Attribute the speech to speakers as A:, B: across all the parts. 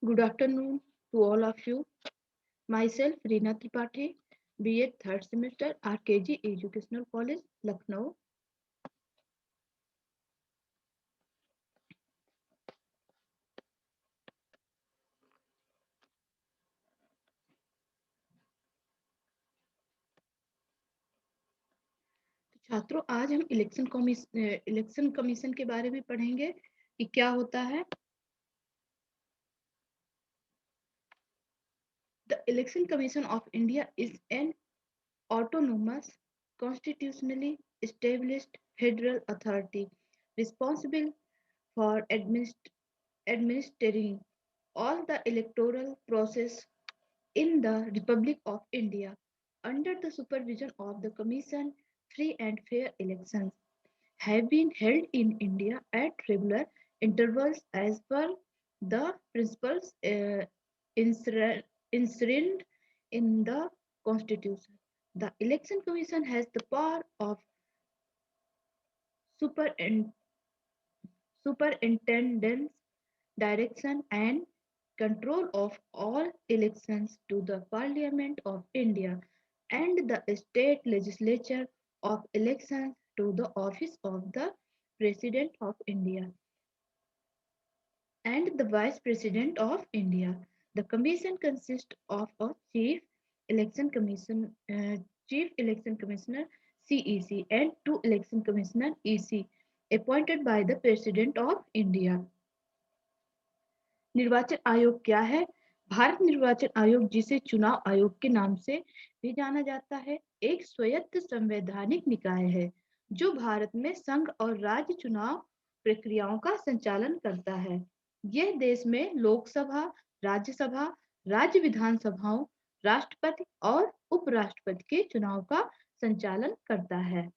A: Good afternoon to all of you. Myself, Reena Tripathi, B.Ed third semester, RKG Educational College, Lucknow. छात्रों, आज हम election commission के बारे में पढ़ेंगे कि क्या होता है। The Election Commission of India is an autonomous, constitutionally established federal authority responsible for administering all the electoral process in the Republic of India. Under the supervision of the Commission, free and fair elections have been held in India at regular intervals as per the principles enshrined in the Constitution. The Election Commission has the power of superin- superintendence, direction, and control of all elections to the Parliament of India and the state legislature of elections to the office of the President of India and the Vice President of India. The commission consists of a chief election commissioner (CEC) and two election commissioner (EC) appointed by the President of India. निर्वाचन आयोग क्या है? भारत निर्वाचन आयोग, जिसे चुनाव आयोग के नाम से भी जाना जाता है, एक स्वायत्त संवैधानिक निकाय है जो भारत में संघ और राज्य चुनाव प्रक्रियाओं का संचालन करता है। यह देश में लोकसभा, राज्यसभा, राज्य विधानसभाओं, राष्ट्रपति और उपराष्ट्रपति के चुनाव का संचालन करता है।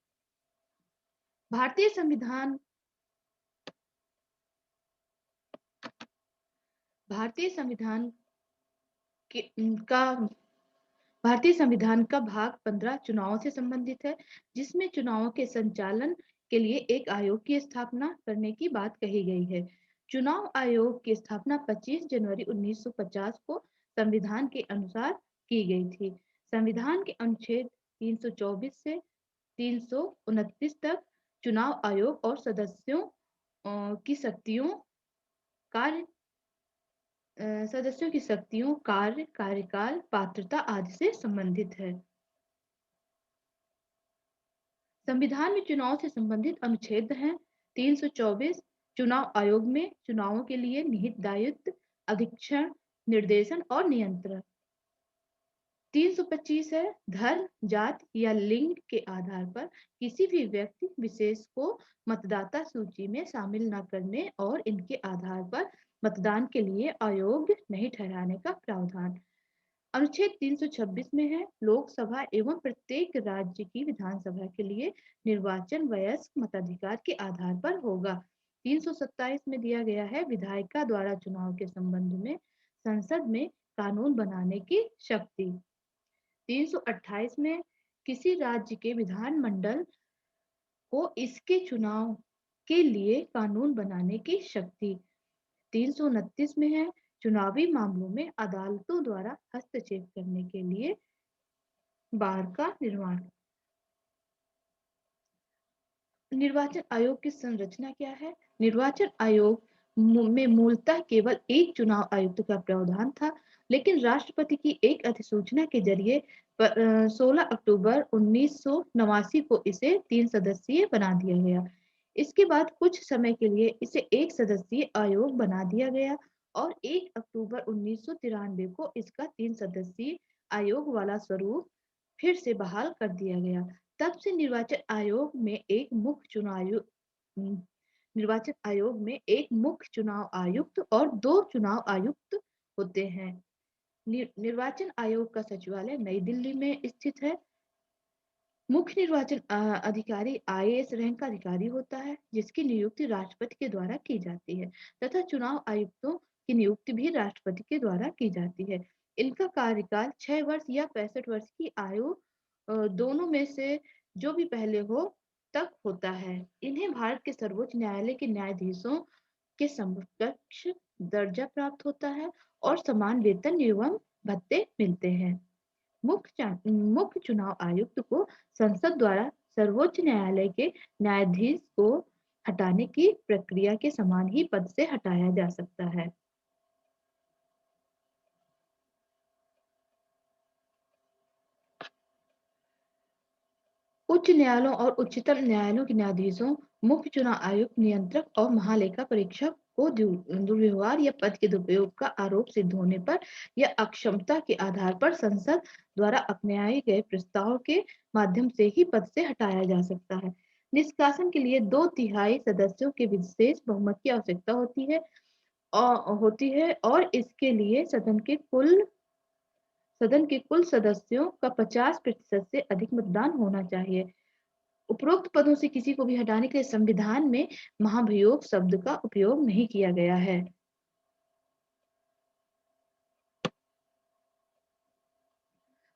A: भारतीय संविधान भारतीय संविधान के का भारतीय संविधान का भाग 15 चुनावों से संबंधित है, जिसमें चुनावों के संचालन के लिए एक आयोग की स्थापना करने की बात कही गई है। चुनाव आयोग की स्थापना 25 जनवरी 1950 को संविधान के अनुसार की गई थी। संविधान के अनुच्छेद 324 से 329 तक चुनाव आयोग और सदस्यों की शक्तियों, कार्य, कार्यकाल, पात्रता आदि से संबंधित है। संविधान में चुनाव से संबंधित अनुच्छेद हैं 324 चुनाव आयोग में चुनावों के लिए निहित दायित्व, अधिक्षण, निर्देशन और नियंत्रण। 325 है धर्म, जाति या लिंग के आधार पर किसी भी व्यक्ति विशेष को मतदाता सूची में शामिल न करने और इनके आधार पर मतदान के लिए अयोग्य नहीं ठहराने का प्रावधान। अनुच्छेद 326 में है लोकसभा एवं प्रत्येक राज्य की विधानसभा के लिए निर्वाचन वयस्क मताधिकार के आधार पर होगा। 327 में दिया गया है विधायिका द्वारा चुनाव के संबंध में संसद में कानून बनाने की शक्ति। 328 में किसी राज्य के विधानमंडल को इसके चुनाव के लिए कानून बनाने की शक्ति। 329 में है चुनावी मामलों में अदालतों द्वारा हस्तक्षेप करने के लिए बार का निर्माण। निर्वाचन आयोग की संरचना क्या है? निर्वाचन आयोग में मूलतः केवल एक चुनाव आयुक्त का प्रावधान था, लेकिन राष्ट्रपति की एक अधिसूचना के जरिए 16 अक्टूबर 1989 को इसे 3 सदस्यीय बना दिया गया। इसके बाद कुछ समय के लिए इसे एक सदस्यीय आयोग बना दिया गया और 1 अक्टूबर 1993 को इसका 3 सदस्यीय आयोग वाला स्वरूप फिर से बहाल कर दिया गया। तब से निर्वाचन आयोग में एक मुख्य चुनाव आयुक्त और 2 चुनाव आयुक्त होते हैं। निर्वाचन आयोग का सचिवालय नई दिल्ली में स्थित है। मुख्य निर्वाचन अधिकारी IAS रैंक का अधिकारी होता है, जिसकी नियुक्ति राष्ट्रपति के द्वारा की जाती है तथा चुनाव आयुक्तों की नियुक्ति भी राष्ट्रपति के द्वारा की जाती है। इनका कार्यकाल 6 वर्ष या 65 वर्ष की आयु दोनों में से जो भी पहले हो तक होता है। इन्हें भारत के सर्वोच्च न्यायालय के न्यायाधीशों के समकक्ष दर्जा प्राप्त होता है और समान वेतन एवं भत्ते मिलते हैं। मुख्य चुनाव आयुक्त को संसद द्वारा सर्वोच्च न्यायालय के न्यायाधीश को हटाने की प्रक्रिया के समान ही पद से हटाया जा सकता है। उच्च न्यायालयों और उच्चतम न्यायालयों के न्यायाधीशों, मुख्य चुनाव आयुक्त, नियंत्रक और महालेखा परीक्षक को दुर्व्यवहार या पद के दुरुपयोग का आरोप सिद्ध होने पर या अक्षमता के आधार पर संसद द्वारा अपनाए गए प्रस्ताव के माध्यम से ही पद से हटाया जा सकता है। निष्कासन के लिए 2/3 सदस्यों के विशेष बहुमत की आवश्यकता और इसके लिए सदन के कुल सदस्यों का 50% से अधिक मतदान होना चाहिए। उपरोक्त पदों से किसी को भी हटाने के लिए संविधान में महाभियोग शब्द का उपयोग नहीं किया गया है।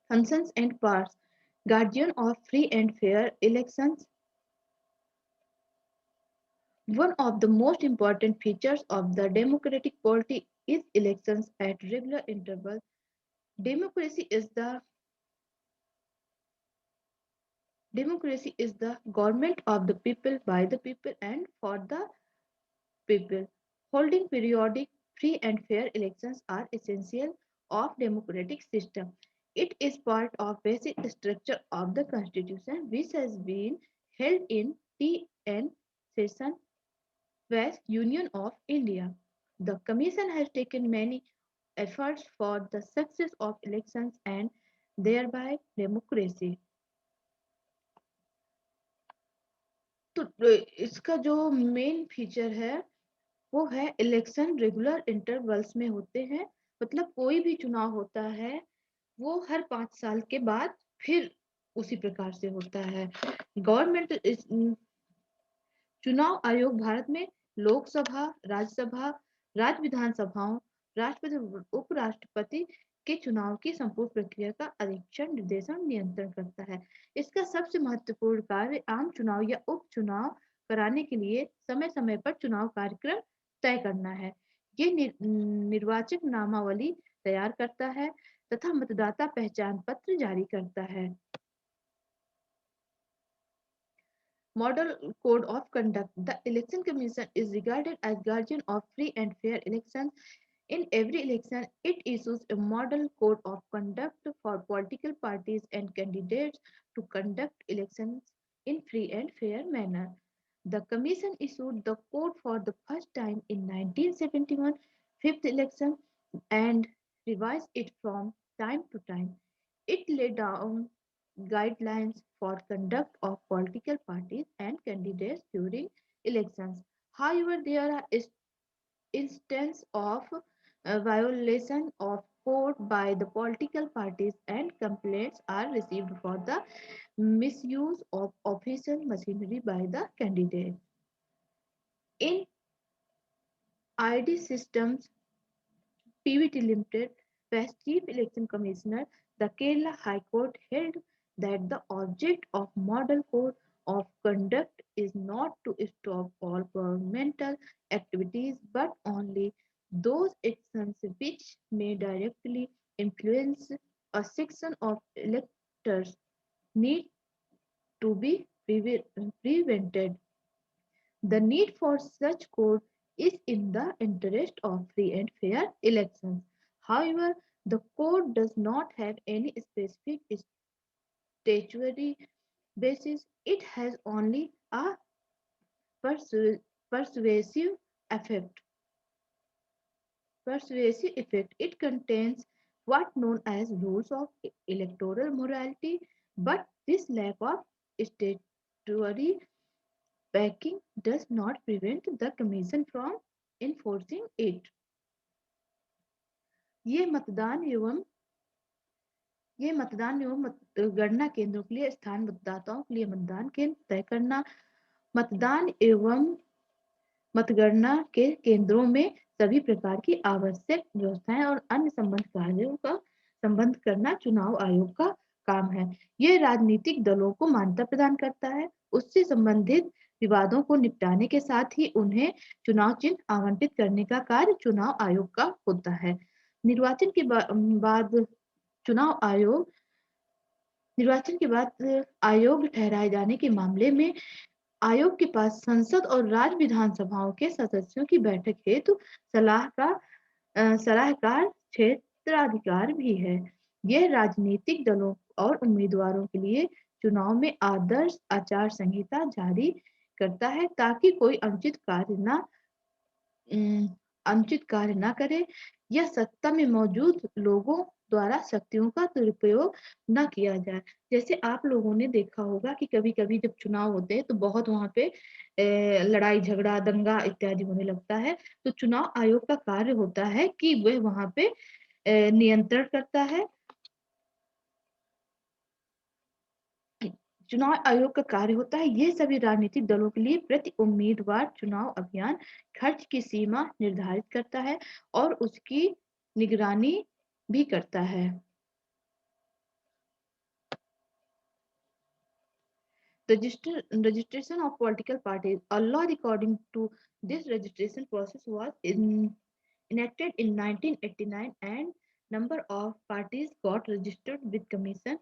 A: Functions and powers. Guardian of free and fair elections. One of the most important features of the democratic polity is elections at regular intervals. Democracy is the Democracy is the government of the people, by the people, and for the people. Holding periodic, free and fair elections are essential of democratic system. It is part of basic structure of the constitution which has been held in TN session West Union of India. The commission has taken many efforts for the success of elections and thereby democracy. तो इसका जो main feature है वो है election regular intervals में होते हैं। मतलब कोई भी चुनाव होता है वो हर 5 साल के बाद फिर उसी प्रकार से होता है। गवर्नमेंट चुनाव आयोग भारत में लोकसभा, राज्यसभा, राज्य विधानसभाओं, राष्ट्रपति, उपराष्ट्रपति के चुनाव की संपूर्ण प्रक्रिया का अधीक्षण, निर्देशन, नियंत्रण करता है। इसका सबसे महत्वपूर्ण कार्य आम चुनाव या उपचुनाव कराने के लिए समय समय पर चुनाव कार्यक्रम तय करना है। ये निर्वाचक नामावली तैयार करता है तथा मतदाता पहचान पत्र जारी करता है। Model Code of Conduct. The Election Commission is regarded as guardian of free and fair elections. In every election, it issues a model code of conduct for political parties and candidates to conduct elections in free and fair manner. The Commission issued the code for the first time in 1971 fifth election and revised it from time to time. It laid down guidelines for conduct of political parties and candidates during elections. However, there are instances of violation of code by the political parties and complaints are received for the misuse of official machinery by the candidates. In ID systems, PVT Limited, as Chief Election Commissioner, the Kerala High Court held that the object of Model Code of Conduct is not to stop all governmental activities but only those actions which may directly influence a section of electors need to be prevented. The need for such code is in the interest of free and fair elections. However, the code does not have any specific statutory basis. It has only a persuasive effect. It contains what known as rules of electoral morality, but this lack of statutory backing does not prevent the commission from enforcing it. ये मतदान एवं गणना केंद्रों के लिए स्थान मतदाताओं के लिए मतदान केंद्र तय करना, मतदान एवं मतगणना के केंद्रों में सभी प्रकार की आवश्यक व्यवस्थाएं और अन्य संबंध कार्यों का संबंध करना चुनाव आयोग का काम है। यह राजनीतिक दलों को मान्यता प्रदान करता है, उससे संबंधित विवादों को निपटाने के साथ ही उन्हें चुनाव चिन्ह आवंटित करने का कार्य चुनाव आयोग का होता है। निर्वाचन के बाद चुनाव आयोग निर्वाचन के बाद आयोग ठहराए जाने के मामले में आयोग के पास संसद और राज्य विधानसभाओं के सदस्यों की बैठक हेतु सलाहकार क्षेत्राधिकार भी है। यह राजनीतिक दलों और उम्मीदवारों के लिए चुनाव में आदर्श आचार संहिता जारी करता है ताकि कोई अनुचित कार्य ना करे या सत्ता में मौजूद लोगों द्वारा शक्तियों का दुरुपयोग न किया जाए। जैसे आप लोगों ने देखा होगा कि कभी-कभी जब चुनाव होते हैं तो बहुत वहां पे लड़ाई झगड़ा दंगा इत्यादि होने लगता है। तो चुनाव आयोग का कार्य होता है कि वह वहां पे नियंत्रण करता है। चुनाव आयोग का कार्य होता है यह सभी राजनीतिक दलों के लिए प्रति उम्मीदवार चुनाव अभियान खर्च की सीमा निर्धारित करता है और उसकी निगरानी भी करता है। Registration of political parties. A law according to this registration process was enacted in 1989 and number of parties got registered with commission.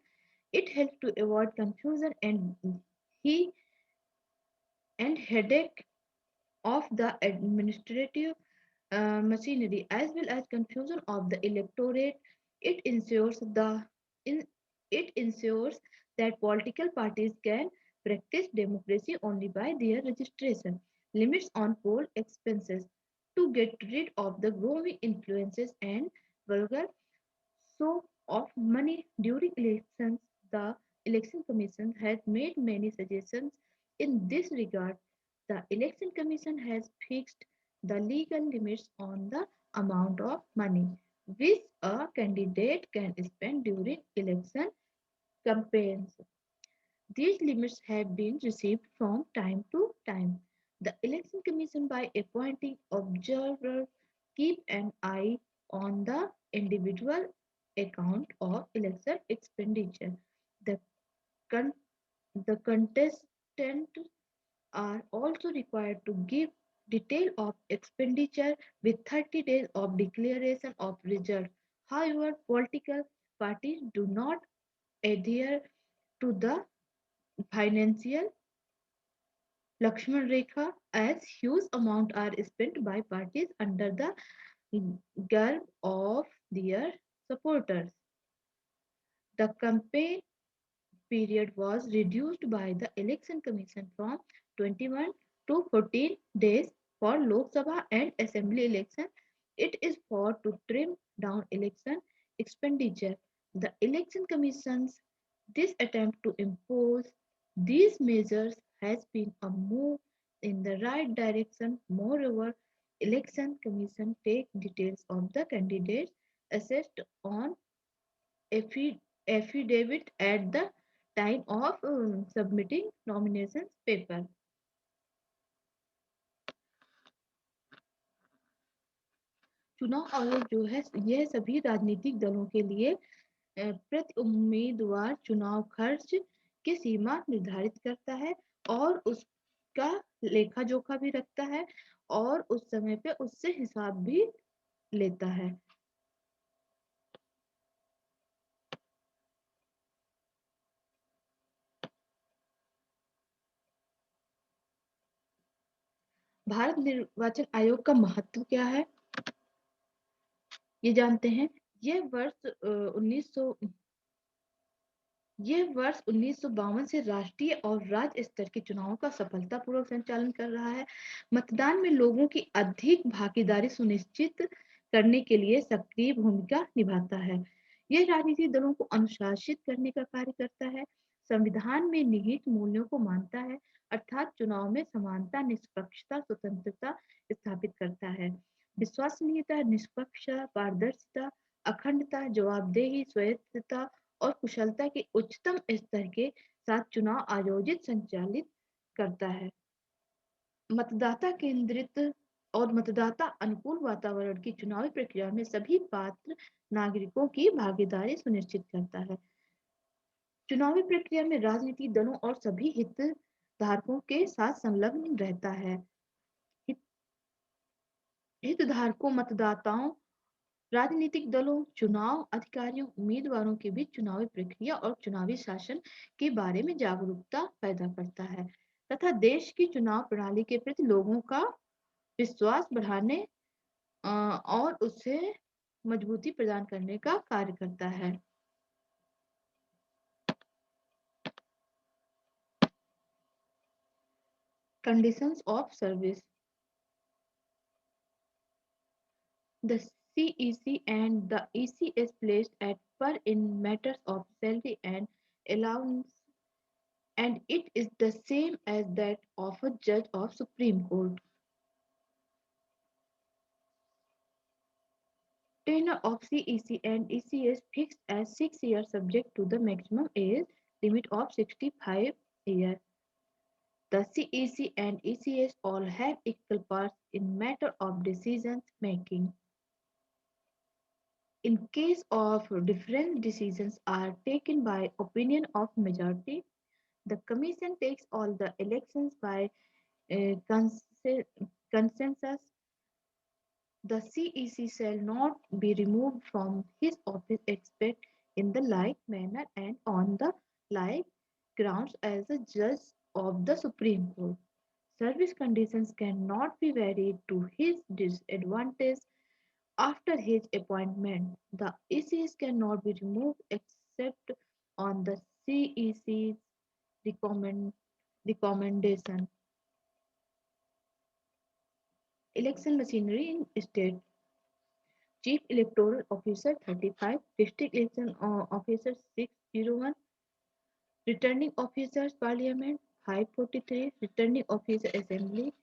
A: It helped to avoid confusion he and headache of the administrative machinery as well as confusion of the electorate. It ensures in, it ensures that political parties can practice democracy only by their registration. Limits on poll expenses to get rid of the growing influences and vulgar so of money during elections. The Election Commission has made many suggestions in this regard. The Election Commission has fixed the legal limits on the amount of money which a candidate can spend during election campaigns. These limits have been received from time to time. The Election Commission, by appointing observers, keep an eye on the individual account of election expenditure. The, con- the contestants are also required to give detail of expenditure with 30 days of declaration of result. However, political parties do not adhere to the financial Lakshman Rekha as huge amounts are spent by parties under the garb of their supporters. The campaign period was reduced by the Election Commission from 21 to 14 days for Lok Sabha and Assembly election. It is for to trim down election expenditure. The Election Commission's this attempt to impose these measures has been a move in the right direction. Moreover, Election Commission take details of the candidates assessed on affidavit at the time of submitting nominations paper. चुनाव आयोग जो है यह सभी राजनीतिक दलों के लिए प्रति उम्मीदवार चुनाव खर्च की सीमा निर्धारित करता है और उसका लेखा जोखा भी रखता है और उस समय पे उससे हिसाब भी लेता है। भारत निर्वाचन आयोग का महत्व क्या है ये जानते हैं। यह वर्ष 1952 से राष्ट्रीय और राज्य स्तर के चुनावों का सफलतापूर्वक संचालन कर रहा है। मतदान में लोगों की अधिक भागीदारी सुनिश्चित करने के लिए सक्रिय भूमिका निभाता है। यह राजनीतिक दलों को अनुशासित करने का कार्य करता है। संविधान में निहित मूल्यों को मानता है अर्थात चुनाव में समानता निष्पक्षता स्वतंत्रता स्थापित करता है। विश्वसनीयता निष्पक्षता पारदर्शिता अखंडता जवाबदेही स्वायत्तता और कुशलता के उच्चतम स्तर के साथ चुनाव आयोजित संचालित करता है। मतदाता केंद्रित और मतदाता अनुकूल वातावरण की चुनावी प्रक्रिया में सभी पात्र नागरिकों की भागीदारी सुनिश्चित करता है। चुनावी प्रक्रिया में राजनीतिक दलों और सभी हितधारकों धारकों के साथ संलग्न रहता है। हितधारकों, मतदाताओं, राजनीतिक दलों, चुनाव अधिकारियों, उम्मीदवारों के बीच चुनावी प्रक्रिया और चुनावी शासन के बारे में जागरूकता पैदा करता है तथा देश की चुनाव प्रणाली के प्रति लोगों का विश्वास बढ़ाने और उसे मजबूती प्रदान करने का कार्य करता है। Conditions of service. The CEC and the ECS placed at par in matters of salary and allowance, and it is the same as that of a judge of Supreme Court. Tenure of CEC and ECS fixed as 6 years subject to the maximum age limit of 65 years. The CEC and ECS all have equal parts in matter of decision making. In case of different decisions are taken by opinion of majority, the commission takes all the elections by uh, consensus. The CEC shall not be removed from his office except in the like manner and on the like grounds as a judge of the Supreme Court. Service conditions cannot be varied to his disadvantage after his appointment. The ECs cannot be removed except on the CEC's recommendation. Election machinery in state. Chief Electoral Officer 35, District Election Officer 601, Returning Officers Parliament 543, Returning Officer Assembly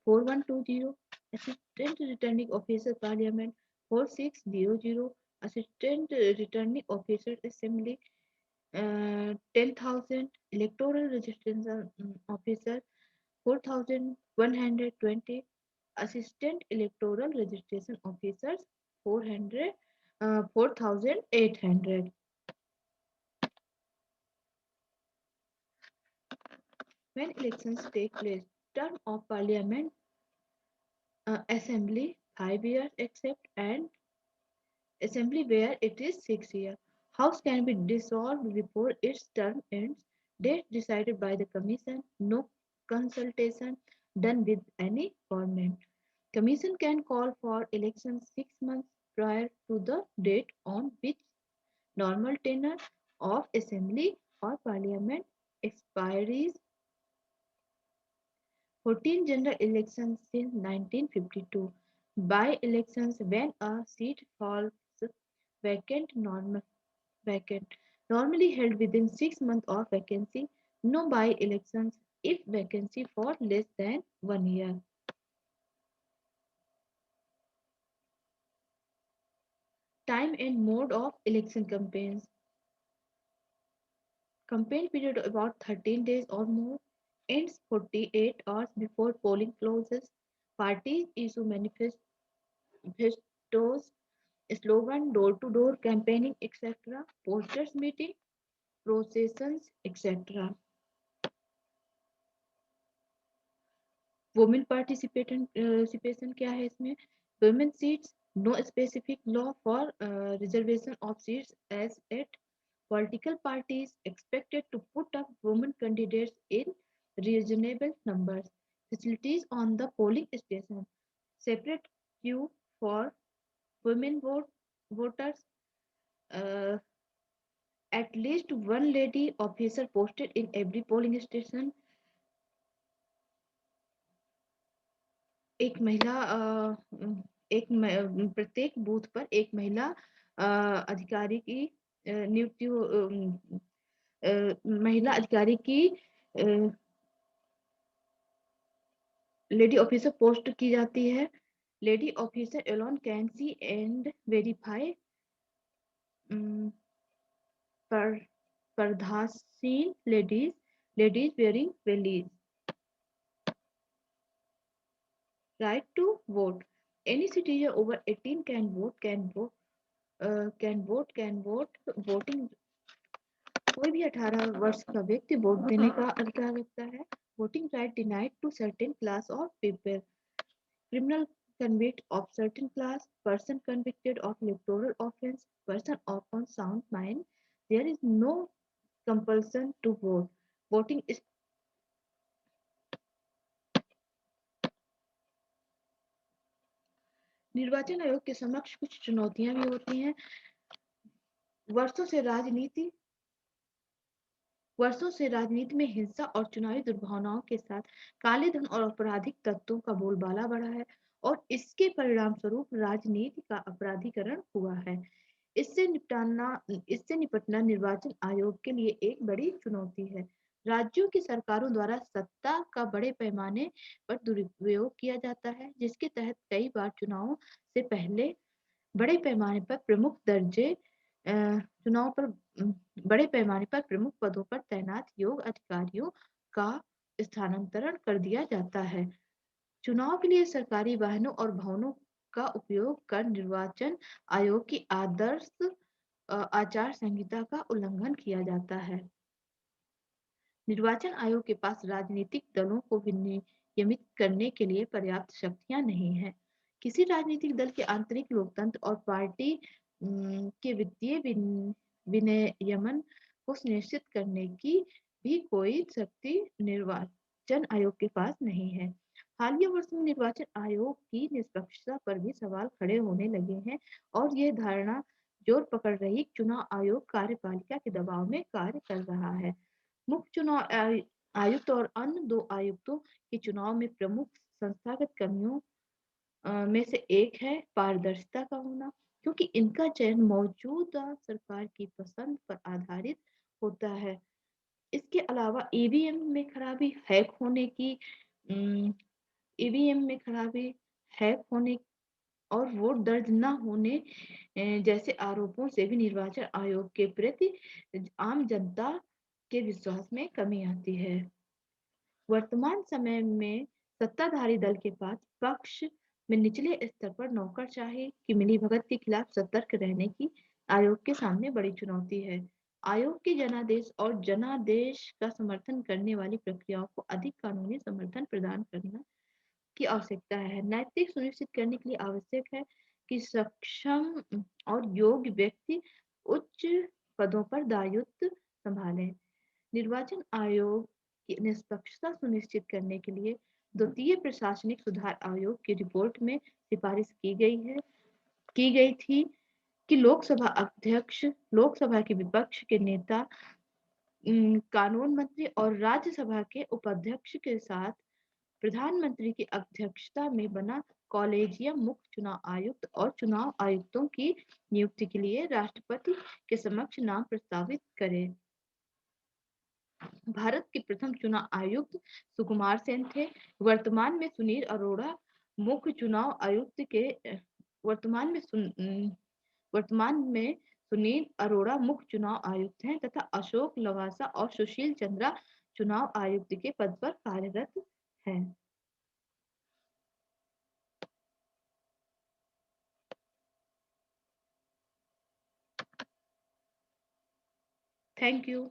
A: 4120, Assistant Returning Officer Parliament 4600, Assistant Returning Officer Assembly 10,000, Electoral Registration Officer 4,120, Assistant Electoral Registration Officers 4,800. When elections take place, term of Parliament Assembly 5 years except and Assembly where it is 6 years. House can be dissolved before its term ends. Date decided by the Commission. No consultation done with any government. Commission can call for elections 6 months prior to the date on which normal tenure of Assembly or Parliament expires. 14 general elections since 1952. By-elections when a seat falls vacant, vacant, normally held within 6 months of vacancy. No by-elections if vacancy for less than 1 year. Time and mode of election campaigns. Campaign period about 13 days or more. Ends 48 hours before polling closes. Parties issue manifestos, slogan, door-to-door campaigning, etc. Posters, meeting, processions, etc. Women participation क्या है इसमें? Women seats, no specific law for reservation of seats as at. Political parties expected to put up women candidates in reasonable numbers. Facilities on the polling station. Separate queue for women voters. Uh, at least one lady officer posted in every polling station. एक महिला प्रत्येक booth पर एक महिला अधिकारी की नियुक्ति महिला अधिकारी की लेडी ऑफिसर पोस्ट की जाती है. Lady officer alone can see and verify पर्दासीन ladies wearing wellies. Right to vote. Any citizen over 18 can vote. Voting. कोई भी 18 वर्ष का व्यक्ति वोट देने का अधिकार रखता है. voting right denied to certain class of people, criminal convict of certain class, person convicted of electoral offense, person of unsound mind. There is no compulsion to vote. Voting is निर्वाचन आयोग के समक्ष कुछ चुनौतियां भी होती हैं। वर्षों से राजनीति वर्षों से राजनीति में हिंसा और चुनावी दुर्भावनाओं के साथ काले धन और आपराधिक तत्वों का बोलबाला बढ़ा है और इसके परिणाम स्वरूप राजनीति का अपराधीकरण हुआ है। इससे निपटना निर्वाचन आयोग के लिए एक बड़ी चुनौती है। राज्यों की सरकारों द्वारा सत्ता का बड़े पैमाने पर दुरुपयोग किया जाता है, जिसके तहत कई बार चुनावों से पहले बड़े पैमाने पर प्रमुख दर्जे चुनाव पर बड़े पैमाने पर प्रमुख पदों पर तैनात योग्य अधिकारियों का स्थानांतरण कर दिया जाता है। चुनाव के लिए सरकारी वाहनों और भवनों का उपयोग कर निर्वाचन आयोग की आदर्श आचार संहिता का उल्लंघन किया जाता है। निर्वाचन आयोग के पास राजनीतिक दलों को विनियमित करने के लिए पर्याप्त शक्तियां नहीं है। किसी राजनीतिक दल के आंतरिक लोकतंत्र और पार्टी के वित्तीय विनियमन को सुनिश्चित करने की भी कोई शक्ति निर्वाचन आयोग के पास नहीं है। हालिया वर्षों में निर्वाचन आयोग की निष्पक्षता पर भी सवाल खड़े होने लगे हैं और यह धारणा जोर पकड़ रही चुनाव आयोग कार्यपालिका के दबाव में कार्य कर रहा है। मुख्य चुनाव आयुक्त और अन्य दो आयुक्तों के चुनाव में प्रमुख संस्थागत कमियों में से एक है पारदर्शिता का होना, क्योंकि इनका चयन मौजूदा सरकार की पसंद पर आधारित होता है। इसके अलावा ईवीएम में खराबी, ईवीएम में खराबी, हैक होने और वोट दर्ज न होने जैसे आरोपों से भी निर्वाचन आयोग के प्रति आम जनता के विश्वास में कमी आती है। वर्तमान समय में सत्ताधारी दल के पास पक्ष में निचले स्तर पर नौकरशाही की मिलीभगत के खिलाफ सतर्क रहने की आयोग के सामने बड़ी चुनौती है। आयोग के जनादेश और जनादेश का समर्थन करने वाली प्रक्रियाओं को अधिक कानूनी समर्थन प्रदान करना की आवश्यकता है। नैतिक सुनिश्चित करने के लिए आवश्यक है कि सक्षम और योग्य व्यक्ति उच्च पदों पर दायित्व संभालें। निर्वाचन आयोग की निष्पक्षता सुनिश्चित करने के लिए द्वितीय प्रशासनिक सुधार आयोग की रिपोर्ट में सिफारिश की गई थी कि लोकसभा अध्यक्ष, लोकसभा के विपक्ष के नेता, कानून मंत्री और राज्यसभा के उपाध्यक्ष के साथ प्रधानमंत्री की अध्यक्षता में बना कॉलेजियम मुख्य चुनाव आयुक्त और चुनाव आयुक्तों की नियुक्ति के लिए राष्ट्रपति के समक्ष नाम प्रस्तावित करे। भारत के प्रथम चुनाव आयुक्त सुकुमार सेन थे। वर्तमान में सुनील अरोड़ा मुख्य चुनाव आयुक्त के वर्तमान में सुनील अरोड़ा मुख्य चुनाव आयुक्त हैं तथा अशोक लवासा और सुशील चंद्रा चुनाव आयुक्त के पद पर कार्यरत हैं। Thank you.